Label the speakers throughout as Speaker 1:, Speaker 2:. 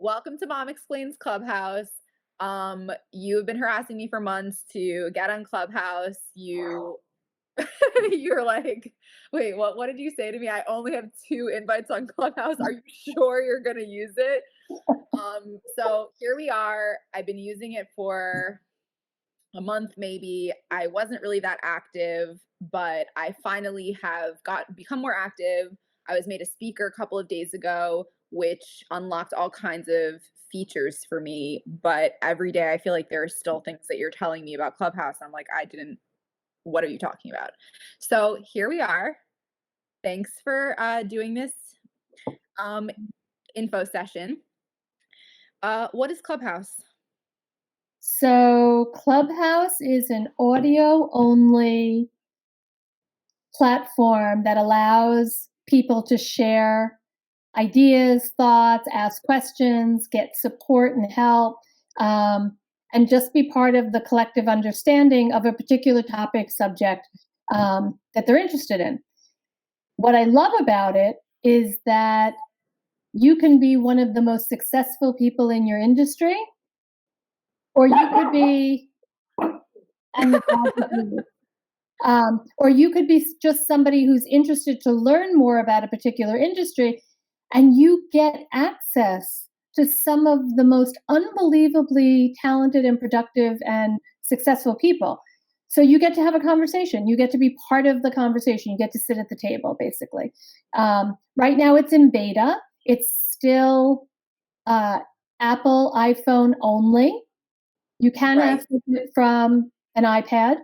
Speaker 1: Welcome to Mom Explains Clubhouse. You've been harassing me for months to get on Clubhouse. You're like, wait, what did you say to me? I only have 2 invites on Clubhouse. Are you sure you're gonna use it? So here we are. I've been using it for a month maybe. I wasn't really that active, but I finally have become more active. I was made a speaker a couple of days ago, which unlocked all kinds of features for me. But every day I feel like there are still things that you're telling me about Clubhouse. I'm like, what are you talking about? So here we are. Thanks for doing this um, info session. What is Clubhouse?
Speaker 2: So Clubhouse is an audio-only platform that allows people to share ideas, thoughts, ask questions, get support and help, and just be part of the collective understanding of a particular topic, subject that they're interested in. What I love about it is that you can be one of the most successful people in your industry, or you could be, or you could be just somebody who's interested to learn more about a particular industry, and you get access to some of the most unbelievably talented and productive and successful people. So you get to have a conversation. You get to be part of the conversation. You get to sit at the table, basically. Right now it's in beta. It's still Apple iPhone only. You can access it from an iPad,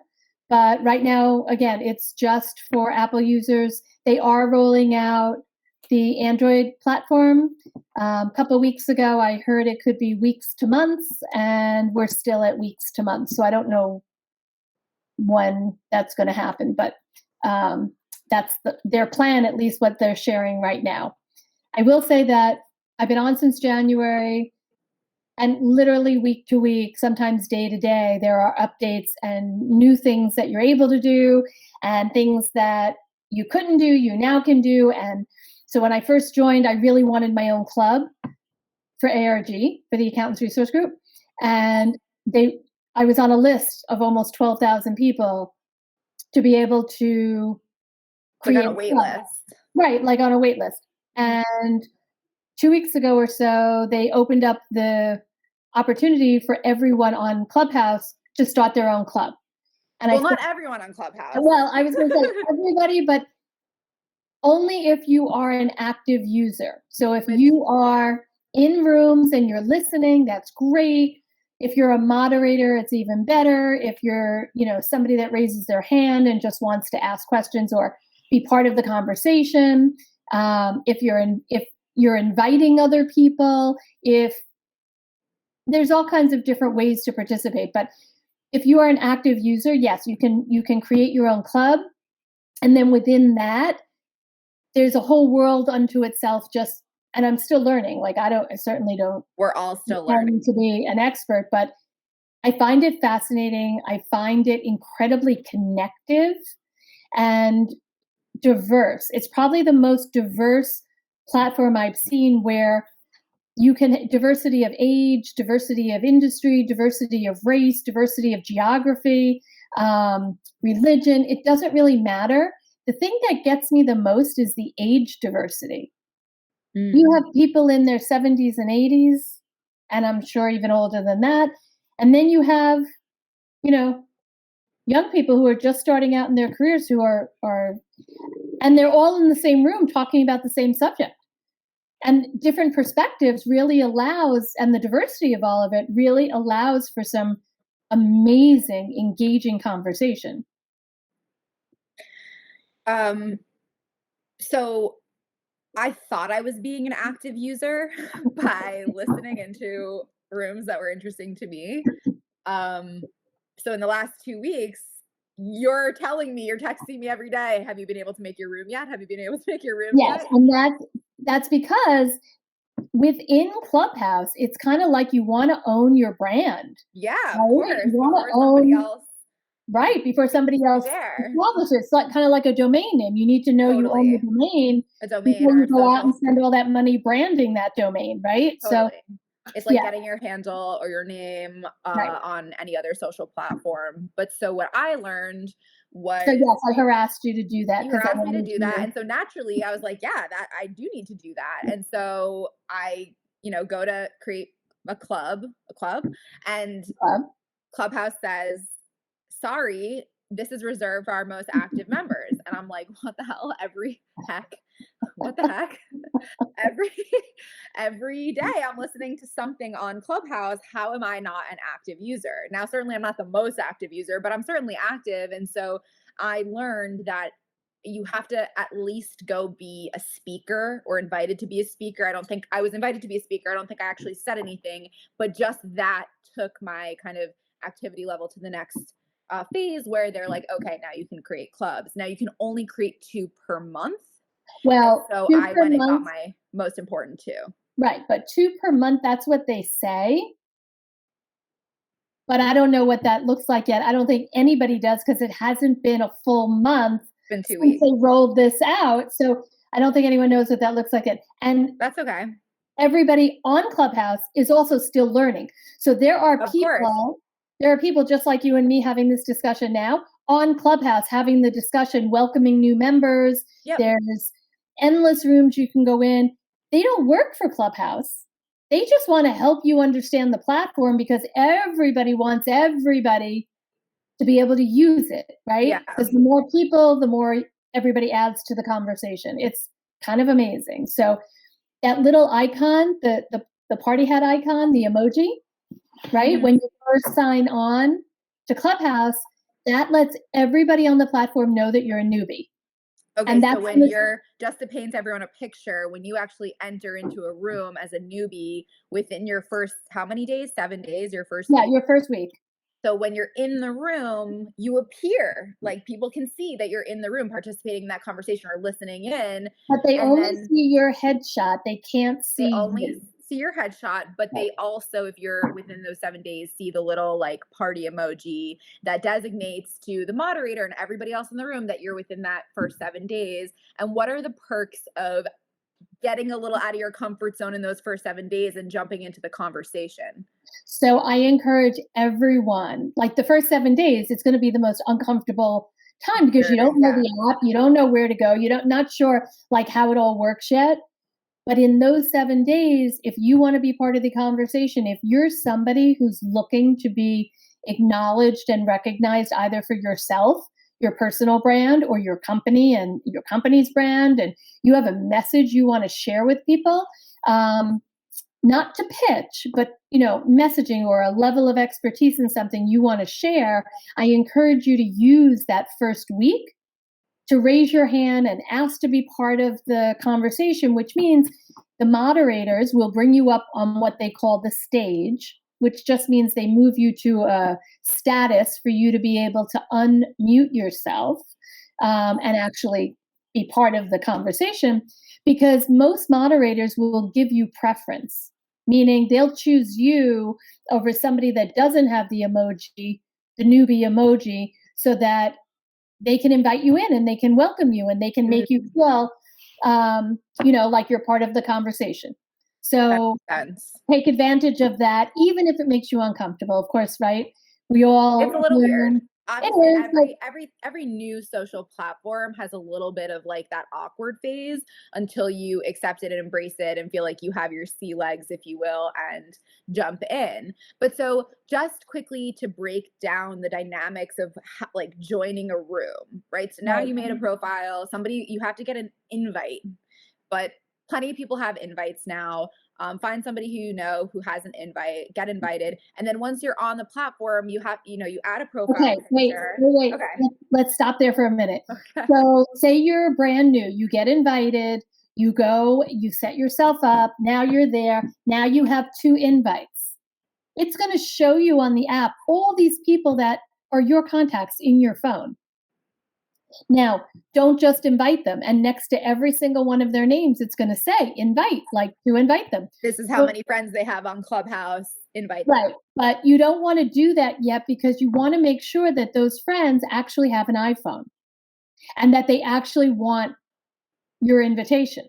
Speaker 2: but right now, again, it's just for Apple users. They are rolling out the Android platform. A couple of weeks ago, I heard it could be weeks to months, and we're still at weeks to months. So I don't know when that's going to happen, but that's their plan, at least what they're sharing right now. I will say that I've been on since January. And literally week to week, sometimes day to day, there are updates and new things that you're able to do and things that you couldn't do, you now can do. And so when I first joined, I really wanted my own club for ARG, for the Accountants Resource Group. And I was on a list of almost 12,000 people to be able to
Speaker 1: create like on a wait list.
Speaker 2: Right, like on a wait list. And 2 weeks ago or so, they opened up the opportunity for everyone on Clubhouse to start their own club.
Speaker 1: And not everyone on Clubhouse.
Speaker 2: Well, I was going to say everybody, but only if you are an active user. So if you are in rooms and you're listening, that's great. If you're a moderator, it's even better. If you're, somebody that raises their hand and just wants to ask questions or be part of the conversation, if you're inviting other people, if there's all kinds of different ways to participate. But if you are an active user, yes, you can create your own club. And then within that, there's a whole world unto itself. And I'm still learning. Like I certainly don't.
Speaker 1: We're all still learning
Speaker 2: to be an expert, but I find it fascinating. I find it incredibly connective and diverse. It's probably the most diverse platform I've seen, where you can diversity of age, diversity of industry, diversity of race, diversity of geography, religion. It doesn't really matter. The thing that gets me the most is the age diversity. You have people in their 70s and 80s, and I'm sure even older than that. And then you have, young people who are just starting out in their careers who are and they're all in the same room talking about the same subject. And different perspectives really allows, and the diversity of all of it really allows for some amazing, engaging conversation.
Speaker 1: So I thought I was being an active user by listening into rooms that were interesting to me. So in the last 2 weeks, you're telling me, you're texting me every day, have you been able to make your room yet? Have you been able to make your room yet?
Speaker 2: Yes, and that's because within Clubhouse, it's kind of like you want to own your brand.
Speaker 1: Yeah, right? Of course.
Speaker 2: You want to own, somebody else. Right, before somebody else publishes. It's kind of like a domain name. You need to know you own the domain, before you go out and spend all that money branding that domain, right?
Speaker 1: Totally. It's like
Speaker 2: Yeah.
Speaker 1: getting your handle or your name
Speaker 2: Right.
Speaker 1: on any other social platform. But so what I learned
Speaker 2: So
Speaker 1: was
Speaker 2: yes, I harassed you to do that
Speaker 1: you
Speaker 2: because I
Speaker 1: harassed me to
Speaker 2: wanted
Speaker 1: do that.
Speaker 2: you
Speaker 1: And so naturally I was like, yeah, that I do need to do that. And so I, go to create a club, and
Speaker 2: to club.
Speaker 1: Clubhouse says, sorry, this is reserved for our most active members. And I'm like, what the hell? Every heck? What the heck? every every day I'm listening to something on Clubhouse. How am I not an active user? Now, certainly I'm not the most active user, but I'm certainly active. And so I learned that you have to at least go be a speaker or invited to be a speaker. I don't think I was invited to be a speaker. I don't think I actually said anything, but just that took my kind of activity level to the next phase where they're like, okay, now you can create clubs. Now you can only create 2 per month. And
Speaker 2: Well,
Speaker 1: so
Speaker 2: 2
Speaker 1: I
Speaker 2: per
Speaker 1: went and got
Speaker 2: month,
Speaker 1: my most important two.
Speaker 2: right, but 2 per month, that's what they say, but I don't know what that looks like yet. I don't think anybody does because it hasn't been a full month
Speaker 1: It's been two
Speaker 2: since
Speaker 1: weeks.
Speaker 2: they rolled this out, so I don't think anyone knows what that looks like yet, and
Speaker 1: That's okay.
Speaker 2: everybody on Clubhouse is also still learning. So
Speaker 1: Of course.
Speaker 2: there are people just like you and me having this discussion now on Clubhouse, having the discussion, welcoming new members.
Speaker 1: Yep.
Speaker 2: There's endless rooms you can go in. They don't work for Clubhouse. They just want to help you understand the platform because everybody wants everybody to be able to use it, right?
Speaker 1: Yeah.
Speaker 2: Because the more people, the more everybody adds to the conversation. It's kind of amazing. So that little icon, the party hat icon, the emoji, right?
Speaker 1: Hmm.
Speaker 2: When you first sign on to Clubhouse, that lets everybody on the platform know that you're a newbie.
Speaker 1: Okay,
Speaker 2: And
Speaker 1: so
Speaker 2: that's
Speaker 1: when
Speaker 2: gonna,
Speaker 1: you're just to paint everyone a picture, when you actually enter into a room as a newbie within your first how many days? 7 days, your first
Speaker 2: yeah,
Speaker 1: week.
Speaker 2: your first week.
Speaker 1: So when you're in the room, you appear like people can see that you're in the room participating in that conversation or listening in.
Speaker 2: But they
Speaker 1: And
Speaker 2: only
Speaker 1: then
Speaker 2: see your headshot. They can't
Speaker 1: they
Speaker 2: see
Speaker 1: only
Speaker 2: you.
Speaker 1: see your headshot, but
Speaker 2: Right.
Speaker 1: they also, if you're within those 7 days, see the little like party emoji that designates to the moderator and everybody else in the room that you're within that first 7 days. And what are the perks of getting a little out of your comfort zone in those first 7 days and jumping into the conversation?
Speaker 2: So I encourage everyone, like the first 7 days, it's going to be the most uncomfortable time because you don't know
Speaker 1: Yeah.
Speaker 2: the app, you don't know where to go, you don't not sure like how it all works yet. But in those 7 days, if you want to be part of the conversation, if you're somebody who's looking to be acknowledged and recognized either for yourself, your personal brand, or your company and your company's brand, and you have a message you want to share with people, um, not to pitch, but messaging or a level of expertise in something you want to share, I encourage you to use that first week to raise your hand and ask to be part of the conversation, which means the moderators will bring you up on what they call the stage, which just means they move you to a status for you to be able to unmute yourself and actually be part of the conversation. Because most moderators will give you preference, meaning they'll choose you over somebody that doesn't have the emoji, the newbie emoji, so that they can invite you in and they can welcome you and they can make you feel like you're part of the conversation.
Speaker 1: That
Speaker 2: So
Speaker 1: makes sense.
Speaker 2: take advantage of that, even if it makes you uncomfortable, of course, right? We all
Speaker 1: It's a little weird.
Speaker 2: learn. It
Speaker 1: Obviously,
Speaker 2: is, but
Speaker 1: every new social platform has a little bit of like that awkward phase until you accept it and embrace it and feel like you have your sea legs, if you will, and jump in. But so just quickly to break down the dynamics of like joining a room, right? So now
Speaker 2: right.
Speaker 1: you made a profile, somebody you have to get an invite, but plenty of people have invites now. Find somebody who you know who has an invite, get invited, and then once you're on the platform, you have you add a profile
Speaker 2: Okay, wait,
Speaker 1: picture.
Speaker 2: wait, wait.
Speaker 1: Okay.
Speaker 2: Let's stop there for a minute.
Speaker 1: Okay.
Speaker 2: So, say you're brand new, you get invited, you go, you set yourself up, now you're there, now you have two invites. It's going to show you on the app all these people that are your contacts in your phone. Now, don't just invite them. And next to every single one of their names, it's going to say invite, like to invite them.
Speaker 1: This is how
Speaker 2: So,
Speaker 1: many friends they have on Clubhouse. Invite them.
Speaker 2: right. But you don't want to do that yet because you want to make sure that those friends actually have an iPhone and that they actually want your invitation.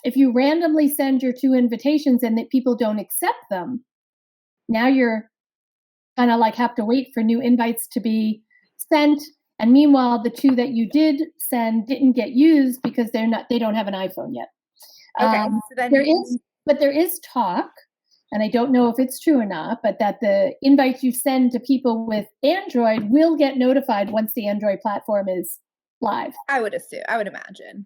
Speaker 2: if you randomly send your 2 invitations and that people don't accept them, now you're kind of like have to wait for new invites to be sent. And meanwhile, the 2 that you did send didn't get used because they don't have an iPhone yet.
Speaker 1: Okay. So then
Speaker 2: There is talk, and I don't know if it's true or not, but that the invites you send to people with Android will get notified once the Android platform is live.
Speaker 1: I would imagine.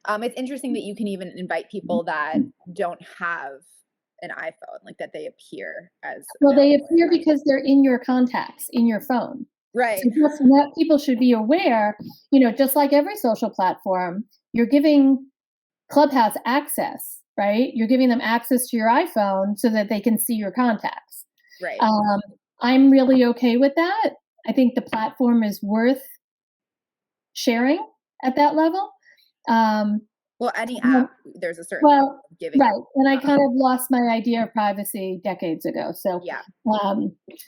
Speaker 1: It's interesting that you can even invite people that don't have an iPhone, like that they appear as.
Speaker 2: Well, they appear because they're in your contacts, in your phone.
Speaker 1: Right.
Speaker 2: So just what people should be aware, just like every social platform, you're giving Clubhouse access, right? You're giving them access to your iPhone so that they can see your contacts.
Speaker 1: Right.
Speaker 2: I'm really okay with that. I think the platform is worth sharing at that level.
Speaker 1: Well, any app, there's a certain level of giving.
Speaker 2: Right. And I kind of lost my idea of privacy decades ago. So
Speaker 1: yeah.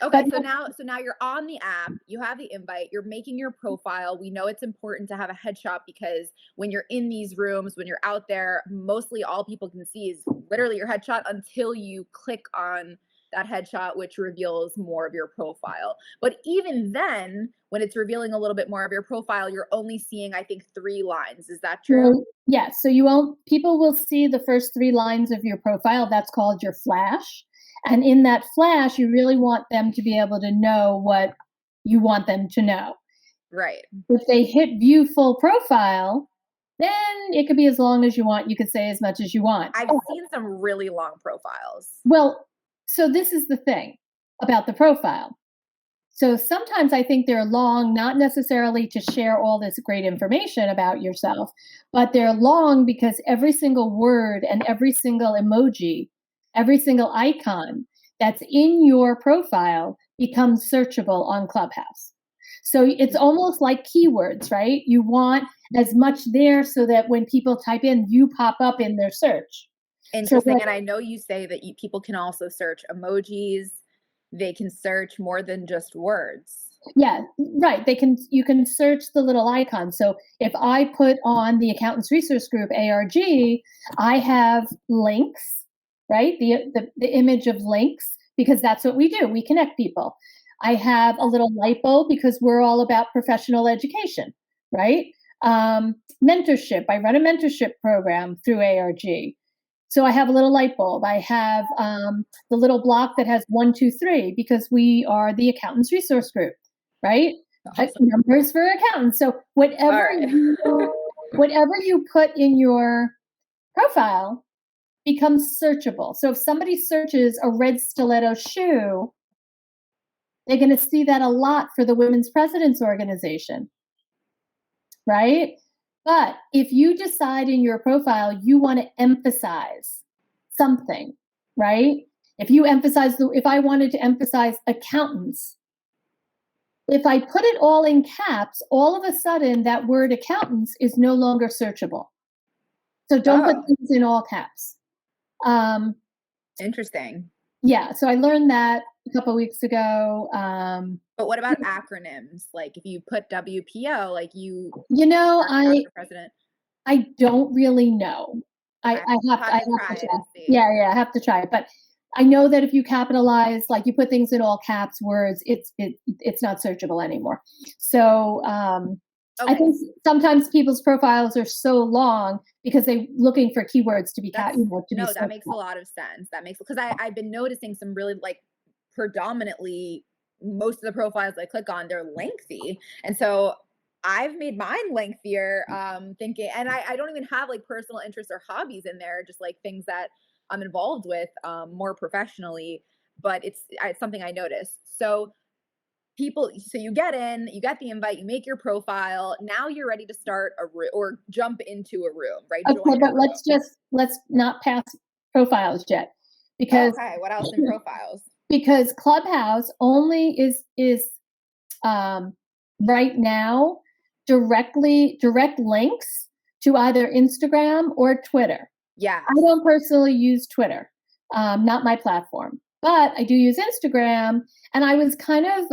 Speaker 2: Okay.
Speaker 1: So now you're on the app, you have the invite, you're making your profile. We know it's important to have a headshot because when you're in these rooms, when you're out there, mostly all people can see is literally your headshot until you click on that headshot, which reveals more of your profile. But even then, when it's revealing a little bit more of your profile, you're only seeing, I think, 3 lines. Is that true?
Speaker 2: Well, yes. So people will see the first 3 lines of your profile. That's called your flash. And in that flash, you really want them to be able to know what you want them to know.
Speaker 1: Right.
Speaker 2: If they hit view full profile, then it could be as long as you want. You could say as much as you want.
Speaker 1: I've seen some really long profiles.
Speaker 2: Well, so this is the thing about the profile. So sometimes I think they're long, not necessarily to share all this great information about yourself, but they're long because every single word and every single emoji, every single icon that's in your profile becomes searchable on Clubhouse. So it's almost like keywords, right? You want as much there so that when people type in, you pop up in their search.
Speaker 1: Interesting. And I know you say that people can also search emojis. They can search more than just words.
Speaker 2: Yeah, right. You can search the little icon. So if I put on the Accountants Resource Group ARG, I have links, right? The image of links, because that's what we do. We connect people. I have a little light bulb because we're all about professional education, right? Mentorship. I run a mentorship program through ARG. So I have a little light bulb. I have the little block that has 1, 2, 3 because we are the Accountants Resource Group, right?
Speaker 1: Awesome.
Speaker 2: Numbers for accountants. So whatever you put in your profile becomes searchable. So if somebody searches a red stiletto shoe, they're going to see that a lot for the Women's Presidents Organization, right? But if you decide in your profile you want to emphasize something, right? If I wanted to emphasize accountants, if I put it all in caps, all of a sudden that word accountants is no longer searchable. So don't put things in all caps.
Speaker 1: Interesting.
Speaker 2: Yeah, so I learned that a couple of weeks ago.
Speaker 1: But what about acronyms? Like if you put WPO, like
Speaker 2: president. I don't really know. I have to try. Yeah, I have to try it. But I know that if you capitalize, like you put things in all caps words, it's not searchable anymore. So I think sometimes people's profiles are so long because they're looking for keywords to be
Speaker 1: that makes a lot of sense. That makes, because I've been noticing some really, like, predominantly most of the profiles I click on, they're lengthy, and so I've made mine lengthier, thinking, and I don't even have like personal interests or hobbies in there, just like things that I'm involved with more professionally, but it's something I noticed. So you get in, you got the invite, you make your profile, now you're ready to start a room or jump into a room, right?
Speaker 2: Okay, but let's not pass profiles yet, because
Speaker 1: what else in profiles?
Speaker 2: Because Clubhouse only is right now direct links to either Instagram or Twitter.
Speaker 1: Yeah,
Speaker 2: I don't personally use Twitter, not my platform, but I do use Instagram. And I was kind of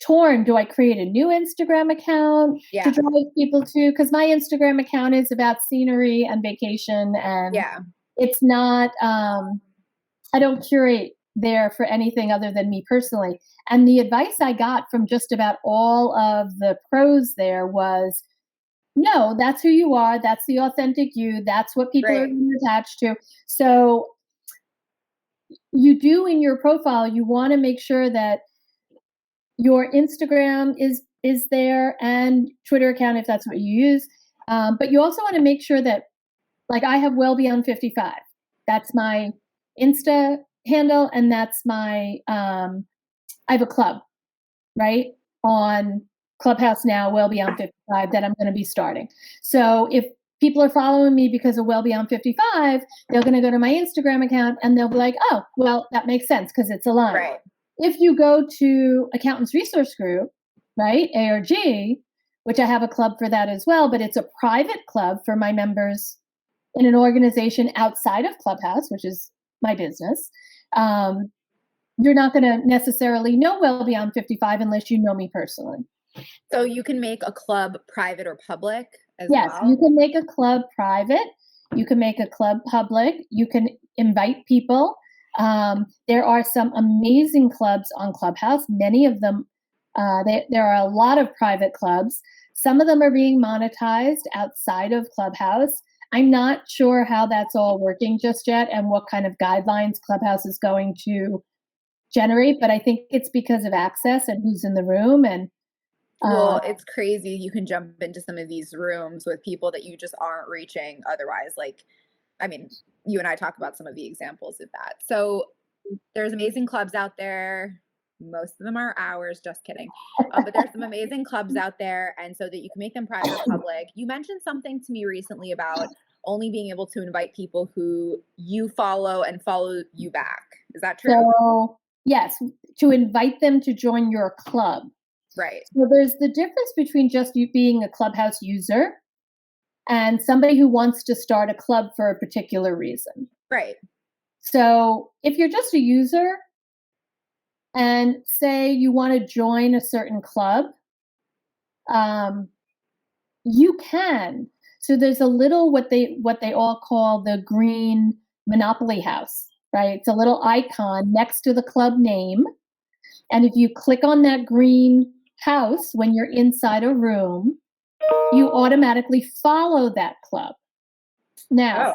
Speaker 2: torn. Do I create a new Instagram account
Speaker 1: Yeah.
Speaker 2: to drive people to? Because my Instagram account is about scenery and vacation, and
Speaker 1: Yeah.
Speaker 2: it's not, I don't curate there for anything other than me personally. And the advice I got from just about all of the pros there was, no, that's who you are. That's the authentic you. That's what people are
Speaker 1: Right.
Speaker 2: gonna attach to. So you do in your profile, you wanna make sure that your Instagram is there and Twitter account if that's what you use. But you also wanna make sure that, like, I have well beyond 55. That's my Insta handle, and that's my, I have a club, right, on Clubhouse now, Well Beyond 55, that I'm gonna be starting. So if people are following me because of Well Beyond 55, they're gonna go to my Instagram account and they'll be like, oh, well, that makes sense because it's aligned.
Speaker 1: Right.
Speaker 2: If you go to Accountants Resource Group, right, ARG, which I have a club for that as well, but it's a private club for my members in an organization outside of Clubhouse, which is my business. You're not going to necessarily know Well Beyond 55 unless you know me personally.
Speaker 1: So you can make a club private or public as
Speaker 2: Yes,
Speaker 1: well?
Speaker 2: you can make a club private. You can make a club public. You can invite people. There are some amazing clubs on Clubhouse. Many of them, there are a lot of private clubs. Some of them are being monetized outside of Clubhouse. I'm not sure how that's all working just yet and what kind of guidelines Clubhouse is going to generate, but I think it's because of access and who's in the room. And
Speaker 1: Well, it's crazy. You can jump into some of these rooms with people that you just aren't reaching otherwise. Like, I mean, you and I talk about some of the examples of that. So there's amazing clubs out there. Most of them are ours, just kidding. But there's some amazing clubs out there, and so that you can make them private or public. You mentioned something to me recently about only being able to invite people who you follow and follow you back. Is that true?
Speaker 2: so, yes, to invite them to join your club.
Speaker 1: Right.
Speaker 2: So there's the difference between just you being a Clubhouse user and somebody who wants to start a club for a particular reason.
Speaker 1: Right.
Speaker 2: So if you're just a user and say you want to join a certain club, you can. So there's a little what they all call the green Monopoly house, right? It's a little icon next to the club name. And if you click on that green house when you're inside a room, you automatically follow that club. Now,
Speaker 1: Oh,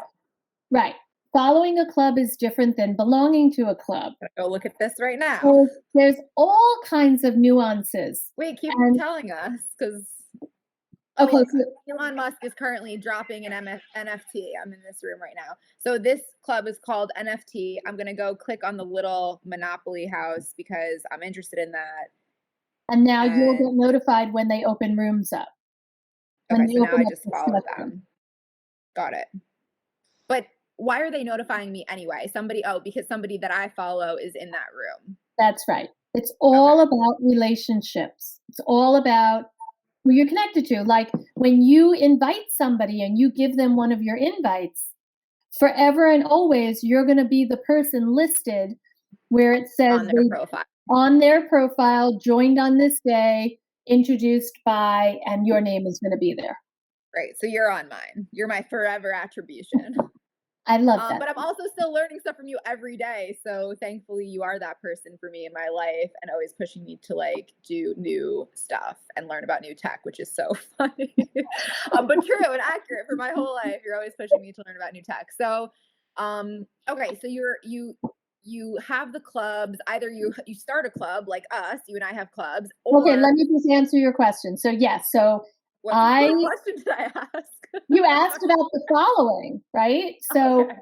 Speaker 2: right, following a club is different than belonging to a club.
Speaker 1: go look at this right now.
Speaker 2: So there's all kinds of nuances.
Speaker 1: Wait, keep
Speaker 2: And
Speaker 1: telling us, because
Speaker 2: okay,
Speaker 1: look,
Speaker 2: so
Speaker 1: Elon Musk is currently dropping an NFT. I'm in this room right now. So this club is called NFT. I'm gonna go click on the little Monopoly house because I'm interested in that.
Speaker 2: and now you'll
Speaker 1: And
Speaker 2: get notified when they open rooms up. When
Speaker 1: okay,
Speaker 2: they
Speaker 1: so now
Speaker 2: open
Speaker 1: I
Speaker 2: up
Speaker 1: just
Speaker 2: the
Speaker 1: follow
Speaker 2: session.
Speaker 1: them. Got it. But why are they notifying me anyway? Because somebody that I follow is in that room.
Speaker 2: That's right. It's all about relationships. It's all about who you're connected to. Like when you invite somebody and you give them one of your invites, forever and always, you're going to be the person listed where it says
Speaker 1: On their profile.
Speaker 2: on their profile, joined on this day, introduced by, and your name is going to be there.
Speaker 1: Right. So you're on mine. You're my forever attribution.
Speaker 2: I love that.
Speaker 1: But I'm also still learning stuff from you every day. So thankfully, you are that person for me in my life and always pushing me to like do new stuff and learn about new tech, which is so funny, but true and accurate for my whole life. You're always pushing me to learn about new tech. So, okay, so you have the clubs. Either you start a club like us, you and I have clubs. Or
Speaker 2: Okay, let me just answer your question. So yes, so
Speaker 1: what question did I ask?
Speaker 2: You asked about the following, right? So
Speaker 1: Okay.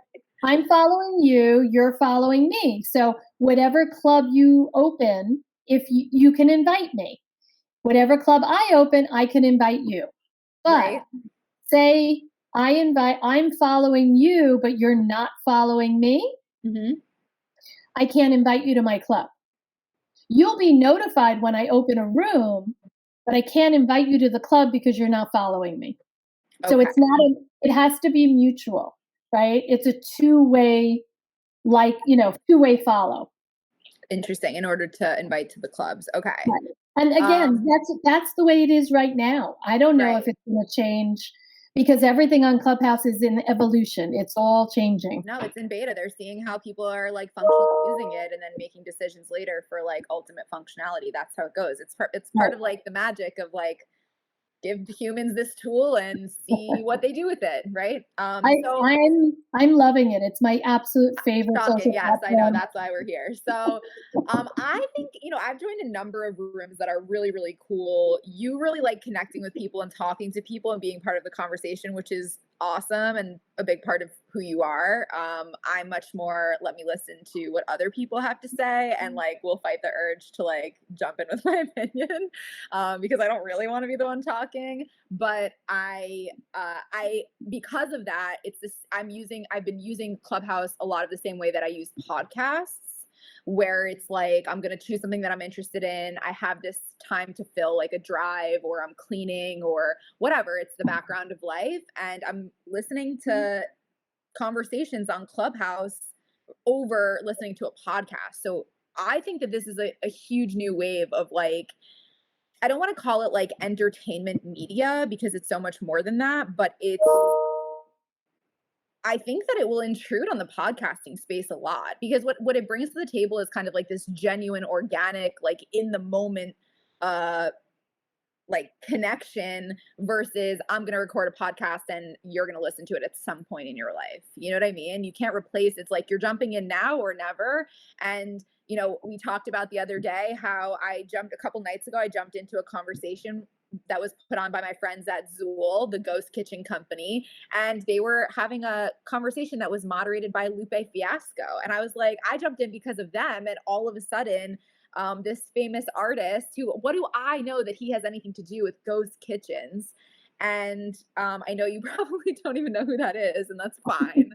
Speaker 2: I'm following you, you're following me. So whatever club you open, if you can invite me. Whatever club I open, I can invite you. But
Speaker 1: Right.
Speaker 2: say I'm following you, but you're not following me.
Speaker 1: Mm-hmm.
Speaker 2: I can't invite you to my club. You'll be notified when I open a room, but I can't invite you to the club because you're not following me. So
Speaker 1: Okay.
Speaker 2: it's not it has to be mutual, right? It's a two-way, two-way follow.
Speaker 1: Interesting. In order to invite to the clubs. Okay.
Speaker 2: Right. And again,
Speaker 1: Um,
Speaker 2: that's the way it is right now. I don't know if
Speaker 1: right.
Speaker 2: it's gonna change because everything on Clubhouse is in evolution. It's all changing.
Speaker 1: No, it's in beta. They're seeing how people are like functionally using it and then making decisions later for like ultimate functionality. That's how it goes. It's
Speaker 2: Right.
Speaker 1: part of like the magic of like give humans this tool and see what they do with it, right?
Speaker 2: I
Speaker 1: So
Speaker 2: I'm loving it. It's my absolute favorite
Speaker 1: shocking.
Speaker 2: social
Speaker 1: Yes, I know.
Speaker 2: platform.
Speaker 1: That's why we're here. So, I think, I've joined a number of rooms that are really, really cool. You really like connecting with people and talking to people and being part of the conversation, which is awesome and a big part of who you are. I'm much more, let me listen to what other people have to say and like we'll fight the urge to like jump in with my opinion because I don't really want to be the one talking. But I because of that, it's this I've been using Clubhouse a lot of the same way that I use podcasts, where it's like I'm going to choose something that I'm interested in. I have this time to fill like a drive or I'm cleaning or whatever. It's the background of life and I'm listening to conversations on Clubhouse over listening to a podcast. So I think that this is a huge new wave of like I don't want to call it like entertainment media because it's so much more than that, but I think that it will intrude on the podcasting space a lot because what it brings to the table is kind of like this genuine, organic, like in the moment uh like connection versus I'm going to record a podcast and you're going to listen to it at some point in your life. You know what I mean? You can't replace it's like you're jumping in now or never. And we talked about the other day how I jumped a couple nights ago I jumped into a conversation that was put on by my friends at Zool, the ghost kitchen company, and they were having a conversation that was moderated by Lupe Fiasco. And I was like, I jumped in because of them and all of a sudden this famous artist who, what do I know that he has anything to do with ghost kitchens? And I know you probably don't even know who that is, and that's fine.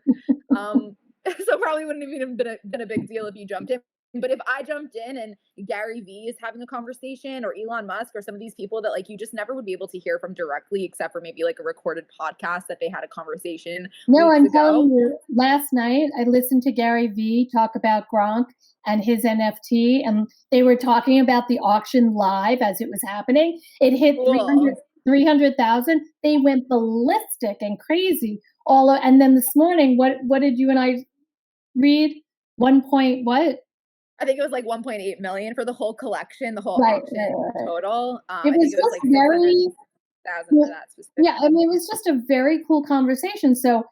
Speaker 1: So probably wouldn't have even been a big deal if you jumped in. But if I jumped in and Gary Vee is having a conversation or Elon Musk or some of these people that like you just never would be able to hear from directly, except for maybe like a recorded podcast that they had a conversation
Speaker 2: No,
Speaker 1: weeks
Speaker 2: I'm telling
Speaker 1: ago.
Speaker 2: you, last night I listened to Gary Vee talk about Gronk and his NFT, and they were talking about the auction live as it was happening. It hit
Speaker 1: Cool.
Speaker 2: 300,000. They went ballistic and crazy. And then this morning, what did you and I read? 1 point what?
Speaker 1: I think it was like 1.8 million for the whole collection, the whole
Speaker 2: Right,
Speaker 1: auction
Speaker 2: right, right.
Speaker 1: total.
Speaker 2: It
Speaker 1: I
Speaker 2: was
Speaker 1: think it was
Speaker 2: just
Speaker 1: like
Speaker 2: very
Speaker 1: 600,000 for that specific
Speaker 2: yeah, I
Speaker 1: one.
Speaker 2: mean, it was just a very cool conversation. So,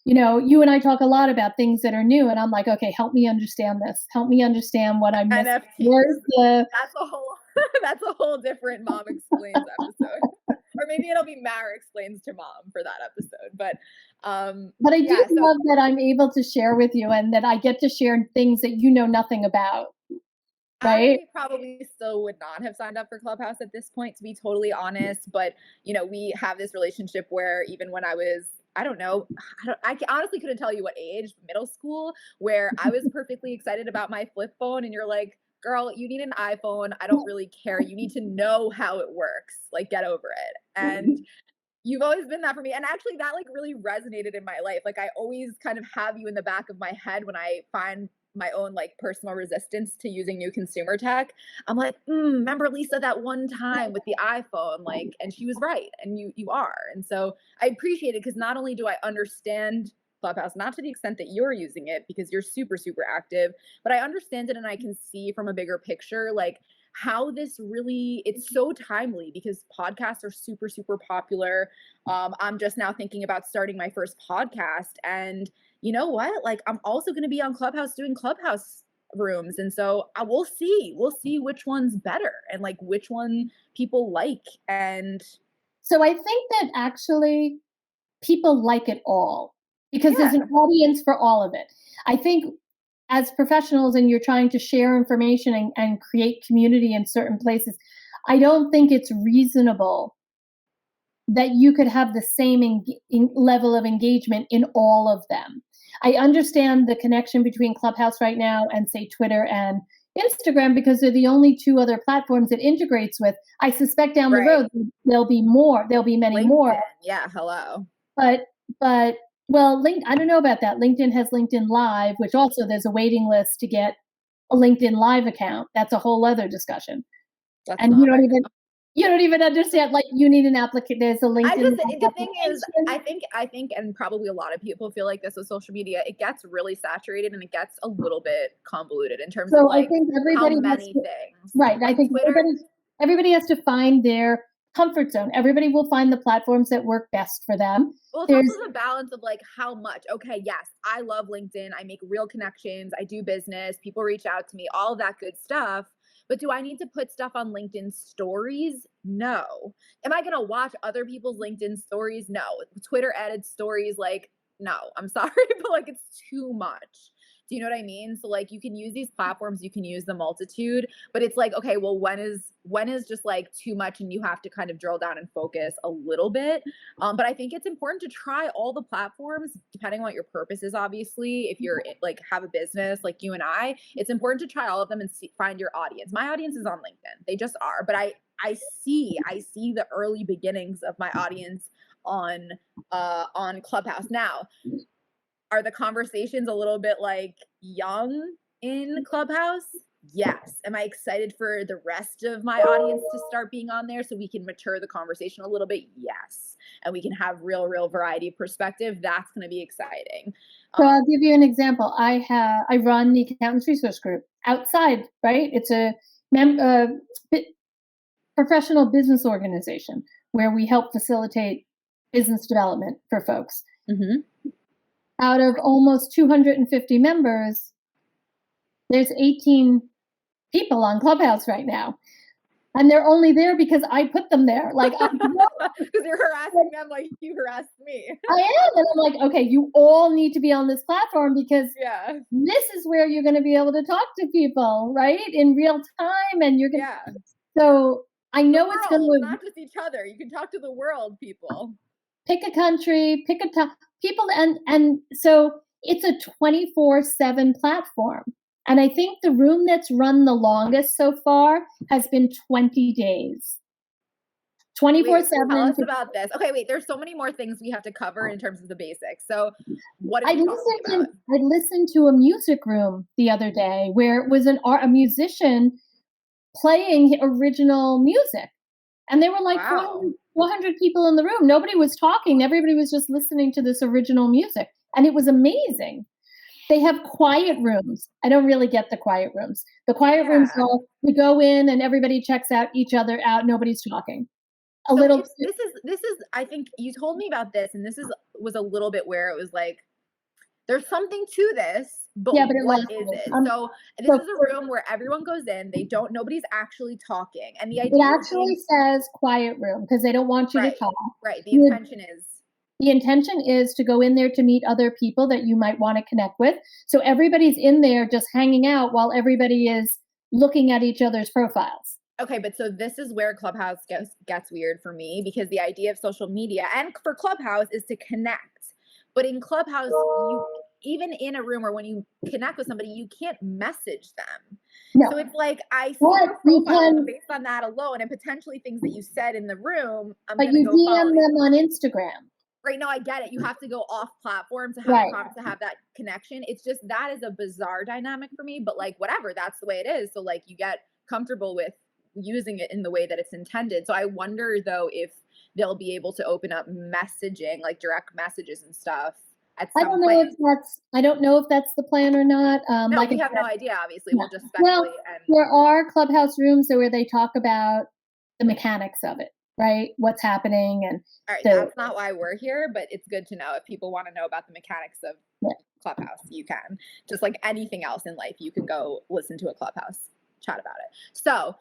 Speaker 2: you and I talk a lot about things that are new, and I'm like, okay, help me understand this. Help me understand what I'm missing.
Speaker 1: NFTs.
Speaker 2: Where's the
Speaker 1: That's a whole that's a whole different Mom Explains episode. Or maybe it'll be Mara Explains to Mom for that episode.
Speaker 2: but I do
Speaker 1: Yeah, so
Speaker 2: love that I'm able to share with you and that I get to share things that you know nothing about, right?
Speaker 1: I probably still would not have signed up for Clubhouse at this point, to be totally honest. But we have this relationship where even when I was, I don't know, I honestly couldn't tell you what age, middle school, where I was perfectly excited about my flip phone, and you're like, "Girl, you need an iPhone. I don't really care. You need to know how it works. Like, get over it." And you've always been that for me. And actually that like really resonated in my life. Like I always kind of have you in the back of my head when I find my own like personal resistance to using new consumer tech. I'm like, remember Lisa that one time with the iPhone, like, and she was right, and you are. And so I appreciate it because not only do I understand Clubhouse, not to the extent that you're using it because you're super, super active, but I understand it and I can see from a bigger picture, like how this really it's so timely because podcasts are super super popular. I'm just now thinking about starting my first podcast and you know what, like I'm also going to be on Clubhouse doing Clubhouse rooms, and so we'll see which one's better and like which one people like. And
Speaker 2: So I think that actually people like it all because there's an
Speaker 1: yeah,
Speaker 2: audience for all of it. I think as professionals and you're trying to share information and create community in certain places, I don't think it's reasonable that you could have the same level of engagement in all of them. I understand the connection between Clubhouse right now and, say, Twitter and Instagram because they're the only two other platforms it integrates with. I suspect down the
Speaker 1: right.
Speaker 2: road there'll be more. There'll be many more.
Speaker 1: LinkedIn, yeah, hello.
Speaker 2: But well, I don't know about that. LinkedIn has LinkedIn Live, which also there's a waiting list to get a LinkedIn Live account. That's a whole other discussion.
Speaker 1: That's
Speaker 2: And
Speaker 1: not right now.
Speaker 2: you don't even understand, like, you need an application. There's a LinkedIn Live
Speaker 1: The thing is,
Speaker 2: application.
Speaker 1: I think, and probably a lot of people feel like this with social media, it gets really saturated and it gets a little bit convoluted in terms of
Speaker 2: So I
Speaker 1: like
Speaker 2: think
Speaker 1: how
Speaker 2: everybody has
Speaker 1: many
Speaker 2: to,
Speaker 1: things.
Speaker 2: right, I
Speaker 1: Like
Speaker 2: think
Speaker 1: Twitter,
Speaker 2: everybody has to find their comfort zone. Everybody will find the platforms that work best for them.
Speaker 1: well, it's
Speaker 2: There's
Speaker 1: also the balance of like how much. Okay, yes, I love LinkedIn. I make real connections. I do business. People reach out to me, all of that good stuff. But do I need to put stuff on LinkedIn stories? No. Am I going to watch other people's LinkedIn stories? No. Twitter added stories, like, no, I'm sorry, but like it's too much. Do you know what I mean? So like you can use these platforms, you can use the multitude, but it's like, okay, well, when is just like too much and you have to kind of drill down and focus a little bit. But I think it's important to try all the platforms, depending on what your purpose is. Obviously, if you're like have a business like you and I, it's important to try all of them and find your audience. My audience is on LinkedIn; they just are. But I see the early beginnings of my audience on Clubhouse now. Are the conversations a little bit like young in Clubhouse? Yes. Am I excited for the rest of my audience to start being on there so we can mature the conversation a little bit? Yes. And we can have real variety of perspective. That's going to be exciting.
Speaker 2: So I'll give you an example. I run the Accountants Resource Group outside, right? It's a professional business organization where we help facilitate business development for folks.
Speaker 1: Mhm.
Speaker 2: Out of almost 250 members, there's 18 people on Clubhouse right now. And they're only there because I put them there. Like,
Speaker 1: Because you're harassing them like you harassed me.
Speaker 2: I am. And I'm like, okay, you all need to be on this platform because
Speaker 1: Yeah.
Speaker 2: this is where you're going to be able to talk to people, right? In real time. And you're going to,
Speaker 1: Yeah.
Speaker 2: so I
Speaker 1: The
Speaker 2: know it's going
Speaker 1: world,
Speaker 2: to
Speaker 1: not just each other. You can talk to the world, people.
Speaker 2: pick a country, pick a time, people, and so it's a 24/7 platform. And I think the room that's run the longest so far has been 20 days. 24/7.
Speaker 1: Wait, tell us about this. Okay, wait, there's so many more things we have to cover in terms of the basics. So, what are
Speaker 2: I
Speaker 1: we talking about?
Speaker 2: listened to a music room the other day where it was a musician playing original music. And there were like
Speaker 1: Wow.
Speaker 2: 400 people in the room. Nobody was talking. Everybody was just listening to this original music. And it was amazing. They have quiet rooms. I don't really get the quiet rooms. The quiet rooms
Speaker 1: Yeah.
Speaker 2: are you go in and everybody checks out each other out. Nobody's talking. A
Speaker 1: So
Speaker 2: little
Speaker 1: if this is I think you told me about this, and this is was a little bit where it was like there's something to this, but
Speaker 2: yeah, but it
Speaker 1: what
Speaker 2: lasted.
Speaker 1: is it? So this
Speaker 2: So
Speaker 1: is a room where everyone goes in, nobody's actually talking. And the
Speaker 2: it
Speaker 1: idea is
Speaker 2: actually says quiet room because they don't want you to
Speaker 1: right,
Speaker 2: talk.
Speaker 1: right. The
Speaker 2: The
Speaker 1: intention is
Speaker 2: the intention is to go in there to meet other people that you might want to connect with. So everybody's in there just hanging out while everybody is looking at each other's profiles.
Speaker 1: okay, but so this is where Clubhouse gets weird for me because the idea of social media and for Clubhouse is to connect. But in Clubhouse, you even in a room or when you connect with somebody, you can't message them.
Speaker 2: No.
Speaker 1: So it's like I see
Speaker 2: But
Speaker 1: your
Speaker 2: you
Speaker 1: profile
Speaker 2: can,
Speaker 1: and based on that alone and potentially things that you said in the room, I'm
Speaker 2: but
Speaker 1: gonna
Speaker 2: you
Speaker 1: go follow
Speaker 2: DM
Speaker 1: you.
Speaker 2: them on Instagram.
Speaker 1: Right now, I get it. You have to go off platform
Speaker 2: Right.
Speaker 1: to have that connection. It's just that is a bizarre dynamic for me, but like whatever, that's the way it is. So like you get comfortable with using it in the way that it's intended. So I wonder though if they'll be able to open up messaging, like direct messages and stuff at
Speaker 2: I
Speaker 1: some
Speaker 2: don't know
Speaker 1: point.
Speaker 2: if that's the plan or not.
Speaker 1: No,
Speaker 2: Like I
Speaker 1: we have no
Speaker 2: said,
Speaker 1: idea, obviously.
Speaker 2: yeah.
Speaker 1: We'll just
Speaker 2: Well,
Speaker 1: speculate and
Speaker 2: there are Clubhouse rooms where they talk about the mechanics of it, right? What's happening, and
Speaker 1: all right,
Speaker 2: so
Speaker 1: that's not why we're here, but it's good to know if people want to know about the mechanics of
Speaker 2: yeah.
Speaker 1: Clubhouse, you can. Just like anything else in life, you can go listen to a Clubhouse chat about it. So,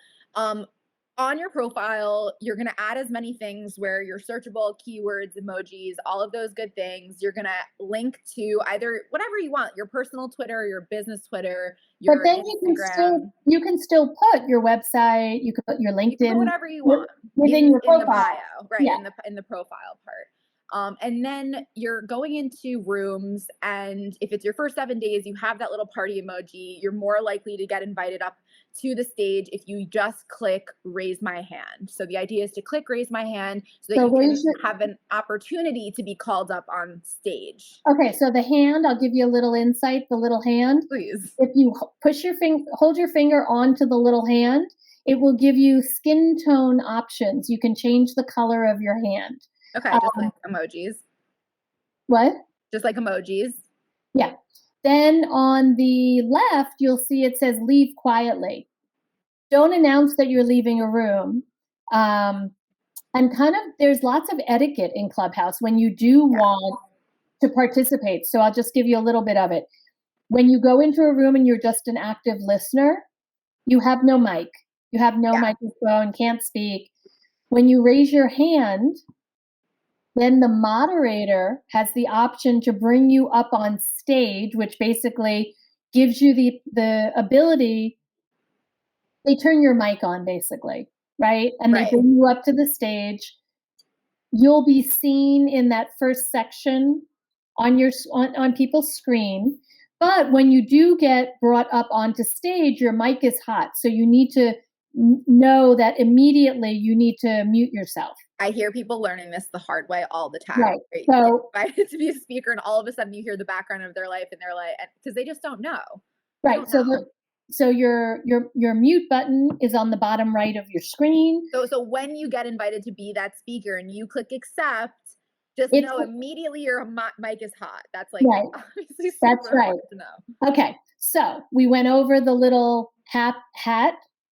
Speaker 1: on your profile, you're going to add as many things where you're searchable, keywords, emojis, all of those good things. You're going to link to either whatever you want, your personal Twitter, your business Twitter,
Speaker 2: But
Speaker 1: your
Speaker 2: then
Speaker 1: Instagram.
Speaker 2: you can still put your website, you can put your
Speaker 1: You can put
Speaker 2: LinkedIn
Speaker 1: whatever you want
Speaker 2: within your
Speaker 1: in the
Speaker 2: profile.
Speaker 1: bio, right?
Speaker 2: Yeah.
Speaker 1: In the profile part. And then you're going into rooms, and if it's your first 7 days, you have that little party emoji. You're more likely to get invited up to the stage if you just click raise my hand. So the idea is to click raise my hand so that
Speaker 2: So
Speaker 1: you can
Speaker 2: raise your,
Speaker 1: have an opportunity to be called up on stage.
Speaker 2: okay, so the hand, I'll give you a little insight, the little hand.
Speaker 1: Please.
Speaker 2: If you push your finger, hold your finger onto the little hand, it will give you skin tone options. You can change the color of your hand.
Speaker 1: Okay, just like emojis.
Speaker 2: What?
Speaker 1: Just like emojis.
Speaker 2: Yeah. Then on the left, you'll see it says leave quietly. Don't announce that you're leaving a room. And kind of, there's lots of etiquette in Clubhouse when you do want to participate. So I'll just give you a little bit of it. When you go into a room and you're just an active listener, you have no mic. You have no microphone, can't speak. When you raise your hand, then the moderator has the option to bring you up on stage, which basically gives you the ability, they turn your mic on basically, right? And they bring you up to the stage. You'll be seen in that first section on your on people's screen. But when you do get brought up onto stage, your mic is hot. So you need to know that immediately you need to mute yourself.
Speaker 1: I hear people learning this the hard way all the time.
Speaker 2: Right.
Speaker 1: Right?
Speaker 2: So
Speaker 1: invited to be a speaker, and all of a sudden you hear the background of their life, and they're like, because they just don't know.
Speaker 2: Right. So your mute button is on the bottom right of your screen.
Speaker 1: So when you get invited to be that speaker and you click accept, just know immediately your mic is hot. That's like obviously super important to know.
Speaker 2: Okay. So we went over the little hat,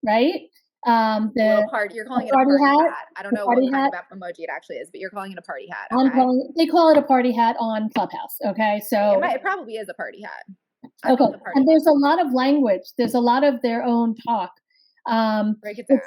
Speaker 2: right?
Speaker 1: The little part, you're calling it a party hat. I don't know what kind of emoji it actually is, but you're calling it a party hat. Okay?
Speaker 2: They call it a party hat on Clubhouse. Okay, so
Speaker 1: it probably is a party hat.
Speaker 2: Okay, and there's a lot of language. There's a lot of their own talk.
Speaker 1: Break it down.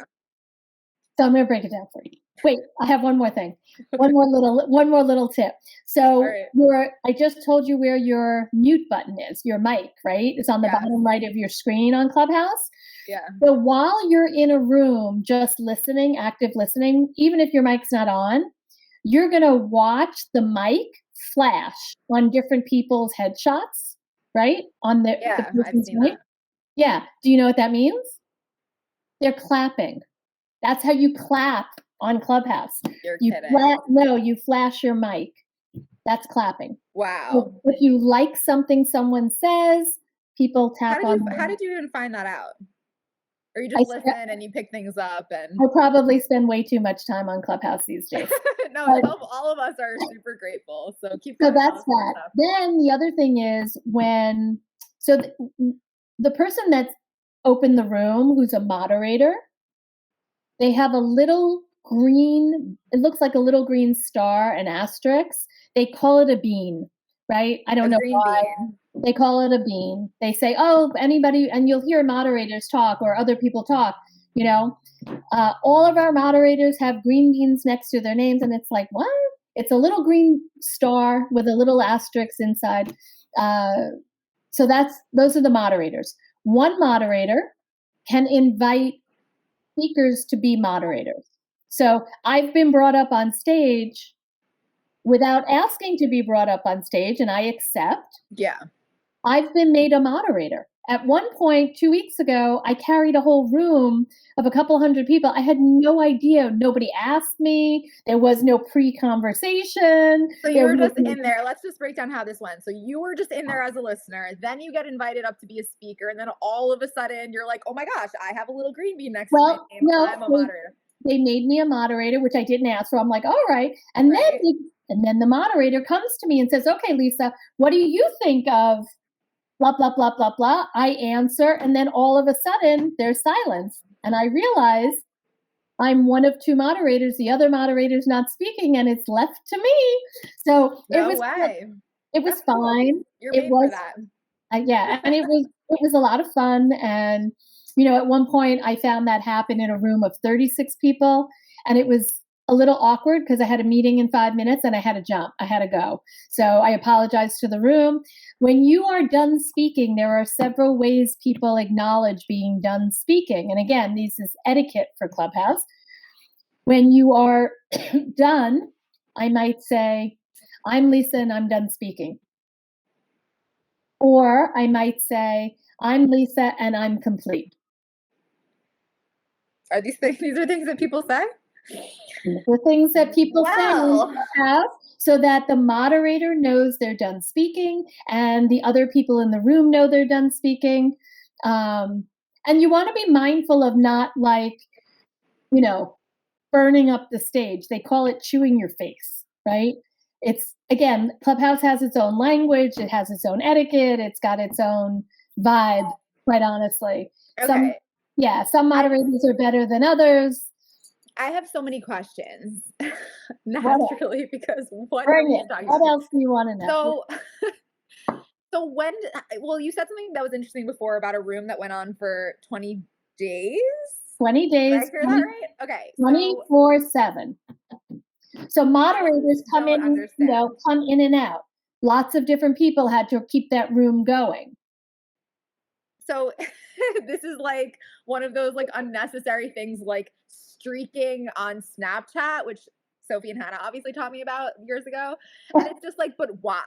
Speaker 2: So I'm going to break it down for you. Wait, I have one more thing. One more little tip. So I just told you where your mute button is, your mic, right? It's on the bottom right of your screen on Clubhouse.
Speaker 1: Yeah.
Speaker 2: So while you're in a room just listening, active listening, even if your mic's not on, you're going to watch the mic flash on different people's headshots, right? On the person's mic. Yeah. Do you know what that means? They're clapping. That's how you clap on Clubhouse.
Speaker 1: You're kidding.
Speaker 2: No, you flash your mic. That's clapping.
Speaker 1: Wow.
Speaker 2: If you like something someone says, people tap on.
Speaker 1: How did you even find that out? Or you just listen and you pick things up? And
Speaker 2: I probably spend way too much time on Clubhouse these days.
Speaker 1: No, all of us are super grateful. So keep.
Speaker 2: So that's that. Then the other thing is the person that's opened the room, who's a moderator, they have a little green, it looks like a little green star, an asterisk. They call it a bean, right? I don't know why. They call it a bean. They say, oh, anybody, and you'll hear moderators talk or other people talk, you know. All of our moderators have green beans next to their names, and it's like, what? It's a little green star with a little asterisk inside. So those are the moderators. One moderator can invite speakers to be moderators. So I've been brought up on stage without asking to be brought up on stage, and I accept.
Speaker 1: Yeah.
Speaker 2: I've been made a moderator. At one point, 2 weeks ago, I carried a whole room of a couple hundred people. I had no idea. Nobody asked me. There was no pre-conversation.
Speaker 1: So you were just in there. Let's just break down how this went. So you were just in there as a listener. Then you get invited up to be a speaker. And then all of a sudden, you're like, oh my gosh, I have a little green bean next to my name.
Speaker 2: No,
Speaker 1: I'm a moderator.
Speaker 2: They made me a moderator, which I didn't ask for. I'm like, all right. And then the moderator comes to me and says, okay, Lisa, what do you think of blah, blah, blah, blah, blah. I answer, and then all of a sudden there's silence. And I realize I'm one of two moderators. The other moderator's not speaking, and it's left to me. So it was
Speaker 1: That's
Speaker 2: fine.
Speaker 1: Cool. You're made for that.
Speaker 2: And it was a lot of fun. And at one point I found that happen in a room of 36 people, and it was a little awkward because I had a meeting in 5 minutes and I had to jump. I had to go. So I apologized to the room. When you are done speaking, there are several ways people acknowledge being done speaking. And again, this is etiquette for Clubhouse. When you are done, I might say, I'm Lisa and I'm done speaking. Or I might say, I'm Lisa and I'm complete.
Speaker 1: Are these things? These are things that people say.
Speaker 2: The things that people say
Speaker 1: Well,
Speaker 2: have, so that the moderator knows they're done speaking and the other people in the room know they're done speaking. And you want to be mindful of not like, you know, burning up the stage. They call it chewing your face, right? It's again, Clubhouse has its own language, it has its own etiquette, it's got its own vibe, quite honestly.
Speaker 1: okay.
Speaker 2: Some moderators are better than others.
Speaker 1: I have so many questions
Speaker 2: What else?
Speaker 1: naturally because what are
Speaker 2: Bring
Speaker 1: we
Speaker 2: it.
Speaker 1: talking
Speaker 2: What
Speaker 1: about?
Speaker 2: else do you want to know?
Speaker 1: So when well, you said something that was interesting before about a room that went on for 20 days?
Speaker 2: 20
Speaker 1: Did I
Speaker 2: days,
Speaker 1: hear that right? Okay. So
Speaker 2: 24/7. So moderators come
Speaker 1: don't
Speaker 2: in,
Speaker 1: understand.
Speaker 2: come in and out. Lots of different people had to keep that room going.
Speaker 1: So this is like one of those like unnecessary things like streaking on Snapchat, which Sophie and Hannah obviously taught me about years ago. And it's just like, but why?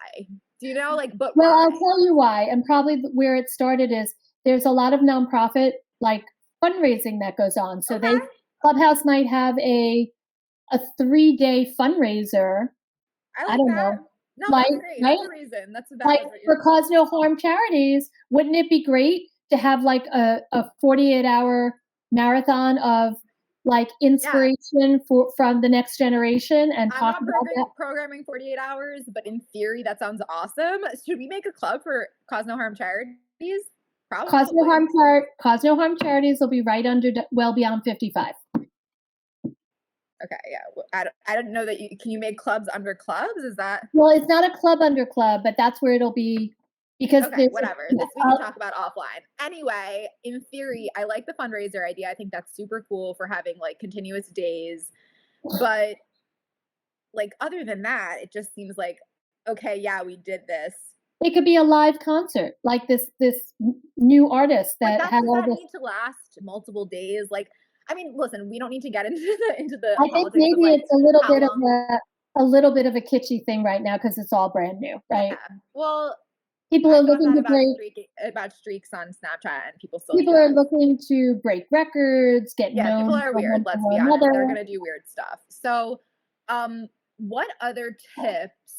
Speaker 1: Do you know? Like, but
Speaker 2: Well,
Speaker 1: why?
Speaker 2: I'll tell you why, and probably where it started is there's a lot of nonprofit like fundraising that goes on. So
Speaker 1: Okay.
Speaker 2: Clubhouse might have a 3-day fundraiser.
Speaker 1: I
Speaker 2: I
Speaker 1: like
Speaker 2: don't
Speaker 1: that.
Speaker 2: know,
Speaker 1: No,
Speaker 2: like
Speaker 1: that's great.
Speaker 2: right,
Speaker 1: That's a reason. That's a
Speaker 2: like
Speaker 1: valid reason.
Speaker 2: for Cause No Harm charities. Wouldn't it be great to have like a 48-hour marathon of like inspiration from the next generation and
Speaker 1: I'm
Speaker 2: talk
Speaker 1: not
Speaker 2: about that?
Speaker 1: programming 48 hours, but in theory, that sounds awesome. Should we make a club for Cause No Harm charities?
Speaker 2: Cause No
Speaker 1: Probably.
Speaker 2: Harm Cause No Harm charities will be right under well beyond 55.
Speaker 1: Okay, yeah. I don't know that you can you make clubs under clubs? Is that
Speaker 2: Well, it's not a club under club, but that's where it'll be because
Speaker 1: okay?
Speaker 2: there's
Speaker 1: Whatever.
Speaker 2: yeah,
Speaker 1: This we can talk about offline. Anyway, in theory, I like the fundraiser idea. I think that's super cool for having like continuous days. But like other than that, it just seems like okay, yeah, we did this.
Speaker 2: it could be a live concert, like this new artist
Speaker 1: But
Speaker 2: that had
Speaker 1: does
Speaker 2: all
Speaker 1: that
Speaker 2: this.
Speaker 1: need to last multiple days? Like, I mean, listen, we don't need to get into the
Speaker 2: I think
Speaker 1: politics of
Speaker 2: maybe
Speaker 1: like
Speaker 2: it's
Speaker 1: how long.
Speaker 2: a little bit of a kitschy thing right now because it's all brand new, right?
Speaker 1: Yeah. Well,
Speaker 2: People are
Speaker 1: I've gotten
Speaker 2: looking
Speaker 1: that
Speaker 2: to break
Speaker 1: about streaks on Snapchat, and people still do
Speaker 2: people are
Speaker 1: that.
Speaker 2: looking to break records, get
Speaker 1: Yeah, people
Speaker 2: known
Speaker 1: are
Speaker 2: for
Speaker 1: weird.
Speaker 2: one thing
Speaker 1: Let's
Speaker 2: or
Speaker 1: be honest; they're
Speaker 2: another.
Speaker 1: gonna do weird stuff. So, what other tips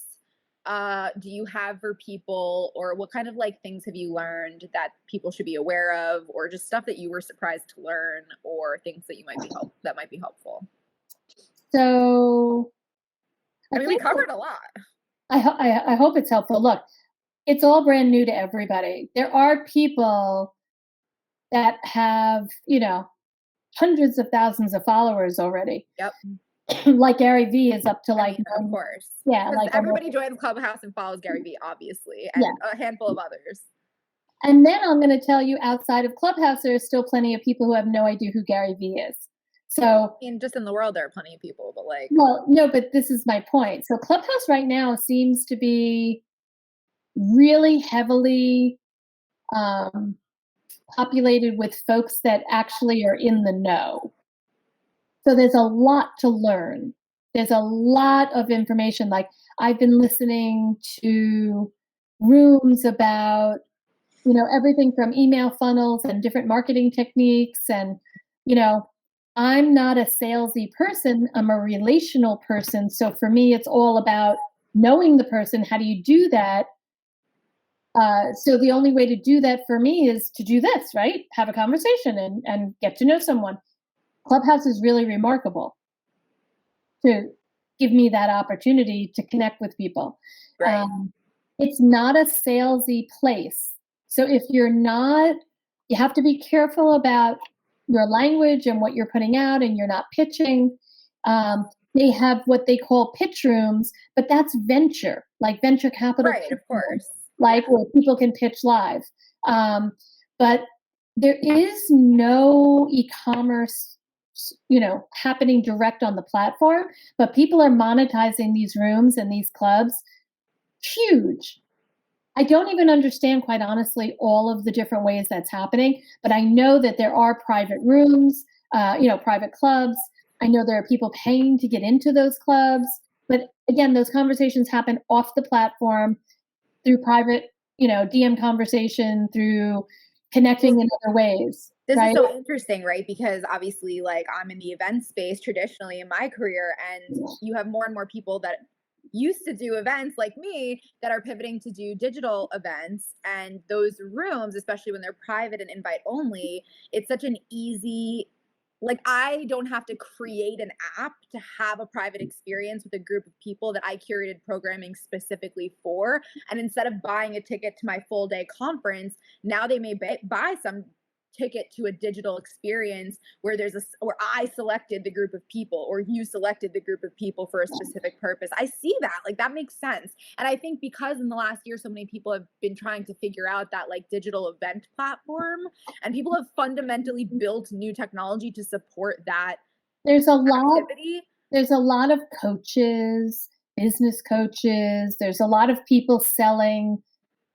Speaker 1: do you have for people, or what kind of like things have you learned that people should be aware of, or just stuff that you were surprised to learn, or things that you might be that might be helpful?
Speaker 2: So
Speaker 1: I
Speaker 2: I
Speaker 1: mean, we
Speaker 2: think
Speaker 1: covered a lot.
Speaker 2: I hope it's helpful. Look, it's all brand new to everybody. There are people that have, hundreds of thousands of followers already.
Speaker 1: Yep.
Speaker 2: Like Gary Vee is up to
Speaker 1: I
Speaker 2: like,
Speaker 1: mean, of course,
Speaker 2: yeah,
Speaker 1: because
Speaker 2: like almost,
Speaker 1: everybody joins Clubhouse and follows Gary Vee, obviously, and
Speaker 2: yeah.
Speaker 1: a handful of others.
Speaker 2: And then I'm going to tell you outside of Clubhouse, there are still plenty of people who have no idea who Gary Vee is. So,
Speaker 1: I mean, just in the world, there are plenty of people, but like,
Speaker 2: well, no, but this is my point. So Clubhouse right now seems to be really heavily um, populated with folks that actually are in the know. So there's a lot to learn. There's a lot of information. Like I've been listening to rooms about, everything from email funnels and different marketing techniques. And, I'm not a salesy person. I'm a relational person. So for me, it's all about knowing the person. How do you do that? So the only way to do that for me is to do this, right? Have a conversation and get to know someone. Clubhouse is really remarkable to give me that opportunity to connect with people.
Speaker 1: right?
Speaker 2: It's not a salesy place. So if you're not, you have to be careful about your language and what you're putting out, and you're not pitching. They have what they call pitch rooms, but that's venture, like venture capital.
Speaker 1: Right, of course.
Speaker 2: Like where people can pitch live. But there is no e-commerce, happening direct on the platform, but people are monetizing these rooms and these clubs. Huge. I don't even understand, quite honestly, all of the different ways that's happening, but I know that there are private rooms, private clubs. I know there are people paying to get into those clubs, but again, those conversations happen off the platform through private, DM conversation, through connecting in other ways,
Speaker 1: This is
Speaker 2: right?
Speaker 1: so interesting, right? Because obviously, like, I'm in the event space traditionally in my career, and you have more and more people that used to do events like me that are pivoting to do digital events. And those rooms, especially when they're private and invite only, it's such an easy, like, I don't have to create an app to have a private experience with a group of people that I curated programming specifically for. And instead of buying a ticket to my full day conference, now they may buy some ticket to a digital experience where where I selected the group of people, or you selected the group of people for a specific purpose. I see that, like, that makes sense. And I think because in the last year so many people have been trying to figure out that, like, digital event platform, and people have fundamentally built new technology to support that
Speaker 2: There's a lot
Speaker 1: activity.
Speaker 2: there's a lot of coaches, business coaches, there's a lot of people selling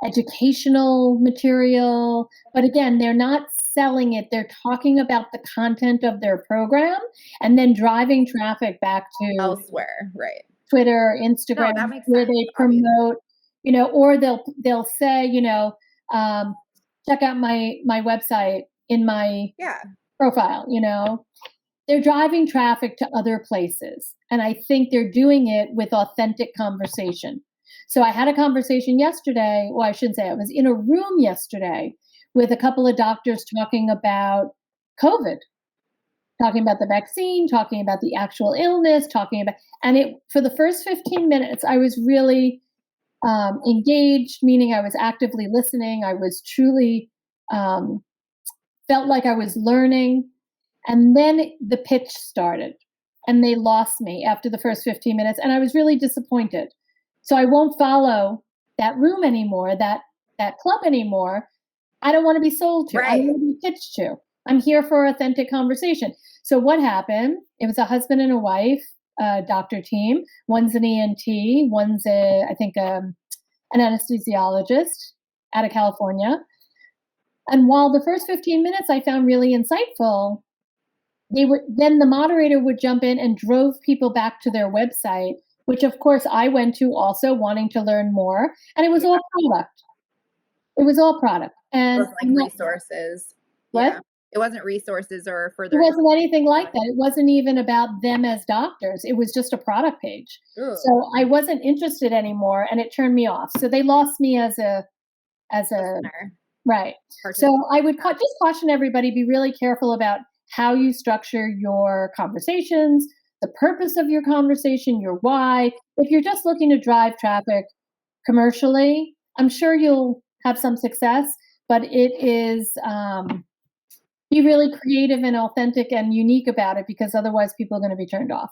Speaker 2: educational material, but again, they're not selling it, they're talking about the content of their program and then driving traffic back to
Speaker 1: Elsewhere, right?
Speaker 2: Twitter,
Speaker 1: No,
Speaker 2: Instagram,
Speaker 1: that makes
Speaker 2: where
Speaker 1: sense,
Speaker 2: they
Speaker 1: obviously.
Speaker 2: promote, or they'll say, um, check out my website in my
Speaker 1: Yeah.
Speaker 2: profile, they're driving traffic to other places. And I think they're doing it with authentic conversation. So I had a conversation yesterday, well, I shouldn't say, I was in a room yesterday with a couple of doctors talking about COVID, talking about the vaccine, talking about the actual illness, and it, for the first 15 minutes, I was really engaged, meaning I was actively listening. I was truly, um, felt like I was learning. And then the pitch started and they lost me after the first 15 minutes. And I was really disappointed. So I won't follow that room anymore, that club anymore. I don't want to be sold to. I don't
Speaker 1: Right.
Speaker 2: want to be pitched to. I'm here for authentic conversation. So what happened? It was a husband and a wife, doctor team. One's an ENT, one's I think, an anesthesiologist out of California. And while the first 15 minutes I found really insightful, then the moderator would jump in and drove people back to their website, which of course I went to also wanting to learn more. And it was
Speaker 1: Yeah.
Speaker 2: all product. It was all product.
Speaker 1: It
Speaker 2: And
Speaker 1: wasn't like resources.
Speaker 2: what?
Speaker 1: Yeah. It wasn't resources or
Speaker 2: It
Speaker 1: further
Speaker 2: wasn't anything like
Speaker 1: information.
Speaker 2: that. It wasn't even about them as doctors. It was just a product page.
Speaker 1: Ooh,
Speaker 2: So I wasn't interested anymore and it turned me off. So they lost me as a
Speaker 1: listener,
Speaker 2: right. So
Speaker 1: participant.
Speaker 2: I would just caution everybody, be really careful about how you structure your conversations, the purpose of your conversation, your why. If you're just looking to drive traffic commercially, I'm sure you'll have some success, but it is, be really creative and authentic and unique about it because otherwise people are going to be turned off.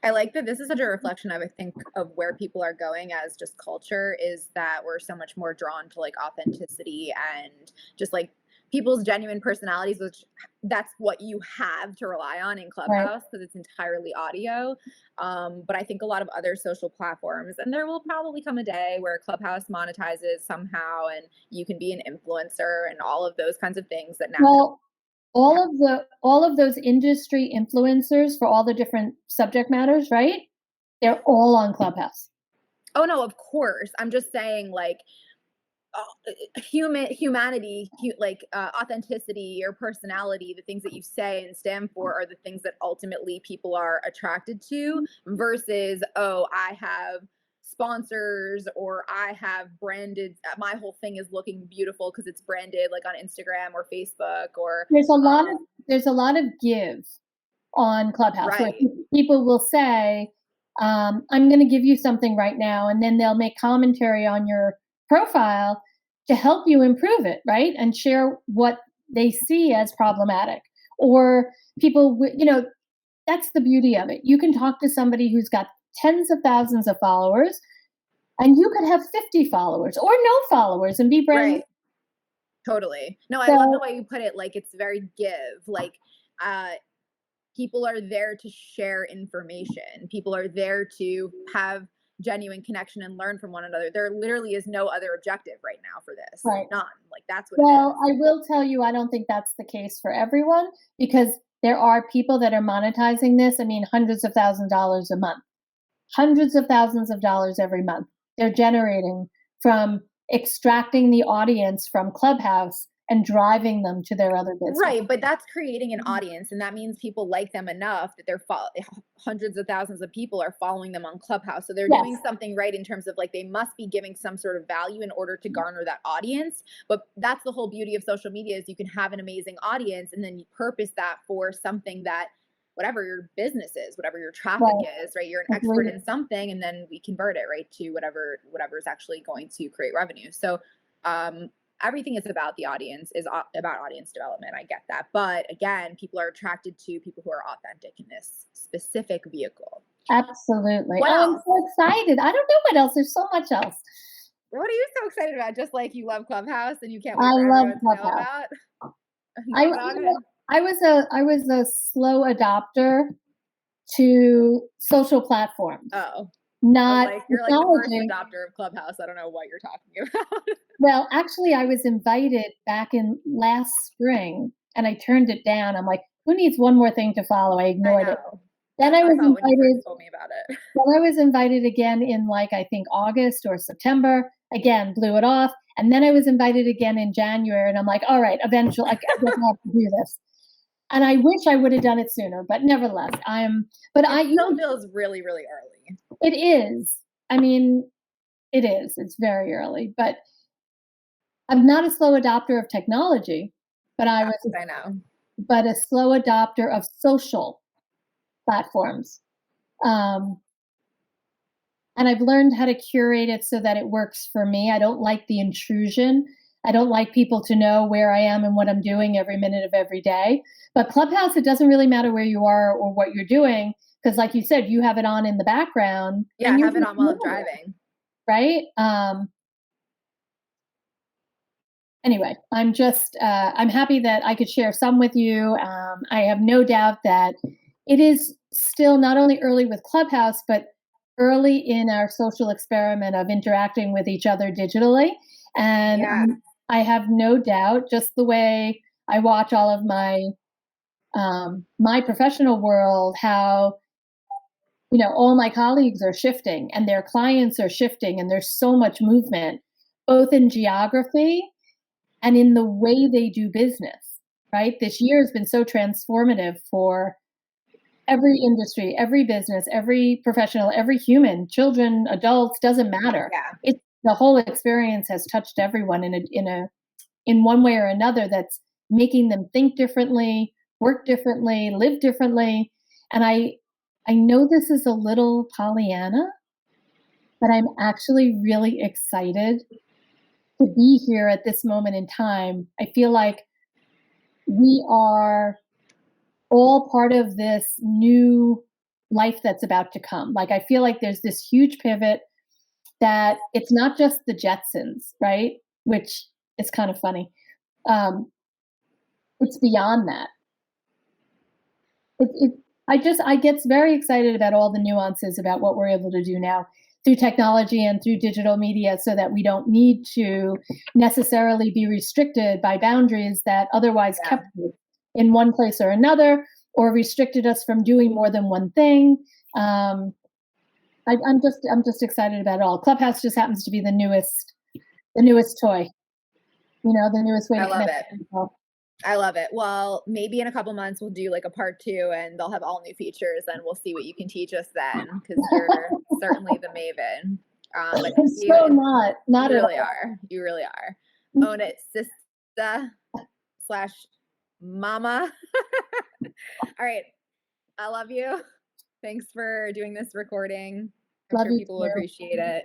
Speaker 1: I like that this is such a reflection of, I think, of where people are going as just culture, is that we're so much more drawn to, like, authenticity and just, like, people's genuine personalities, which that's what you have to rely on in
Speaker 2: Right.
Speaker 1: Clubhouse because it's entirely audio. But I think a lot of other social platforms, and there will probably come a day where Clubhouse monetizes somehow and you can be an influencer and all of those kinds of things that naturally.
Speaker 2: Well, all of those industry influencers for all the different subject matters, right? They're all on Clubhouse.
Speaker 1: Oh no, of course. I'm just saying, like, humanity, like, authenticity, your personality, the things that you say and stand for are the things that ultimately people are attracted to, versus, oh, I have sponsors, or I have branded, my whole thing is looking beautiful because it's branded, like, on Instagram or Facebook, or
Speaker 2: There's a lot of
Speaker 1: um,
Speaker 2: there's a lot of give on Clubhouse where
Speaker 1: right.
Speaker 2: people will say, "I'm going to give you something right now," and then they'll make commentary on your profile to help you improve it, right? And share what they see as problematic. Or people, that's the beauty of it. You can talk to somebody who's got tens of thousands of followers, and you could have 50 followers or no followers and be brand new.
Speaker 1: Right. Totally. No, I love the
Speaker 2: So
Speaker 1: way you put it. Like, it's very give. Like, uh, people are there to share information. People are there to have genuine connection and learn from one another. There literally is no other objective right now for this.
Speaker 2: right.
Speaker 1: None. Like, that's what it
Speaker 2: Well,
Speaker 1: is.
Speaker 2: I will tell you, I don't think that's the case for everyone because there are people that are monetizing this. I mean, hundreds of $1,000s a month. hundreds of thousands of dollars every month they're generating from extracting the audience from Clubhouse and driving them to their other business.
Speaker 1: Right, but that's creating an audience, and that means people like them enough that hundreds of thousands of people are following them on Clubhouse. So they're
Speaker 2: Yes.
Speaker 1: doing something right in terms of like they must be giving some sort of value in order to garner that audience. But that's the whole beauty of social media is you can have an amazing audience and then you purpose that for something that whatever your business is, whatever your traffic
Speaker 2: Right.
Speaker 1: is, right? You're an expert in something and then we convert it right to whatever is actually going to create revenue. So everything is about the audience, is about audience development. I get that. But again, people are attracted to people who are authentic in this specific vehicle.
Speaker 2: Absolutely.
Speaker 1: What
Speaker 2: I'm
Speaker 1: else?
Speaker 2: so excited. I don't know what else. There's so much else.
Speaker 1: What are you so excited about? Just like you love Clubhouse and you can't wait
Speaker 2: I
Speaker 1: for
Speaker 2: love
Speaker 1: everyone to know
Speaker 2: Clubhouse.
Speaker 1: about?
Speaker 2: I was a slow adopter to social platforms.
Speaker 1: Oh.
Speaker 2: Not
Speaker 1: You're like the first
Speaker 2: technology.
Speaker 1: adopter of Clubhouse. I don't know what you're talking about.
Speaker 2: Well, actually, I was invited back in last spring, and I turned it down. I'm like, "Who needs one more thing to follow?" I ignored it. Then I was
Speaker 1: When you
Speaker 2: invited.
Speaker 1: first told me about it.
Speaker 2: Then I was invited again in like I think August or September. Again, blew it off. And then I was invited again in January, and I'm like, "All right, eventually, I guess I have to do this." And I wish I would have done it sooner, but nevertheless, But
Speaker 1: It still feels really, really early.
Speaker 2: It is. I mean, it is. It's very early, but I'm not a slow adopter of technology, but I
Speaker 1: know.
Speaker 2: But a slow adopter of social platforms. And I've learned how to curate it so that it works for me. I don't like the intrusion. I don't like people to know where I am and what I'm doing every minute of every day. But Clubhouse, it doesn't really matter where you are or what you're doing because, like you said, you have it on in the background.
Speaker 1: Yeah, I have it on while I'm driving.
Speaker 2: Right? Anyway, I'm just I'm happy that I could share some with you. I have no doubt that it is still not only early with Clubhouse, but early in our social experiment of interacting with each other digitally. And I have no doubt, just the way I watch all of my my professional world, how all my colleagues are shifting and their clients are shifting, and there's so much movement, both in geography and in the way they do business, right? This year has been so transformative for every industry, every business, every professional, every human, children, adults, doesn't matter.
Speaker 1: Yeah.
Speaker 2: The whole experience has touched everyone in one way or another that's making them think differently, work differently, live differently. And I know this is a little Pollyanna, but I'm actually really excited to be here at this moment in time. I feel like we are all part of this new life that's about to come. Like, I feel like there's this huge pivot that it's not just the Jetsons, right? Which is kind of funny. It's beyond that. I get very excited about all the nuances about what we're able to do now through technology and through digital media so that we don't need to necessarily be restricted by boundaries that otherwise kept us in one place or another or restricted us from doing more than one thing. I'm just excited about it all. Clubhouse just happens to be the newest toy. The newest way to connect with people.
Speaker 1: I love it. Well, maybe in a couple months we'll do like a part 2 and they'll have all new features and we'll see what you can teach us then because you're certainly the maven. But
Speaker 2: so not
Speaker 1: you
Speaker 2: at
Speaker 1: really
Speaker 2: all.
Speaker 1: are. You really are. Own it, sister / mama. All right. I love you. Thanks for doing this recording. I'm sure people will appreciate it.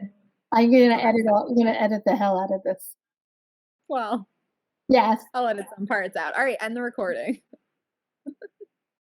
Speaker 2: I'm gonna edit the hell out of this.
Speaker 1: Well,
Speaker 2: yes.
Speaker 1: I'll edit some parts out. All right, end the recording.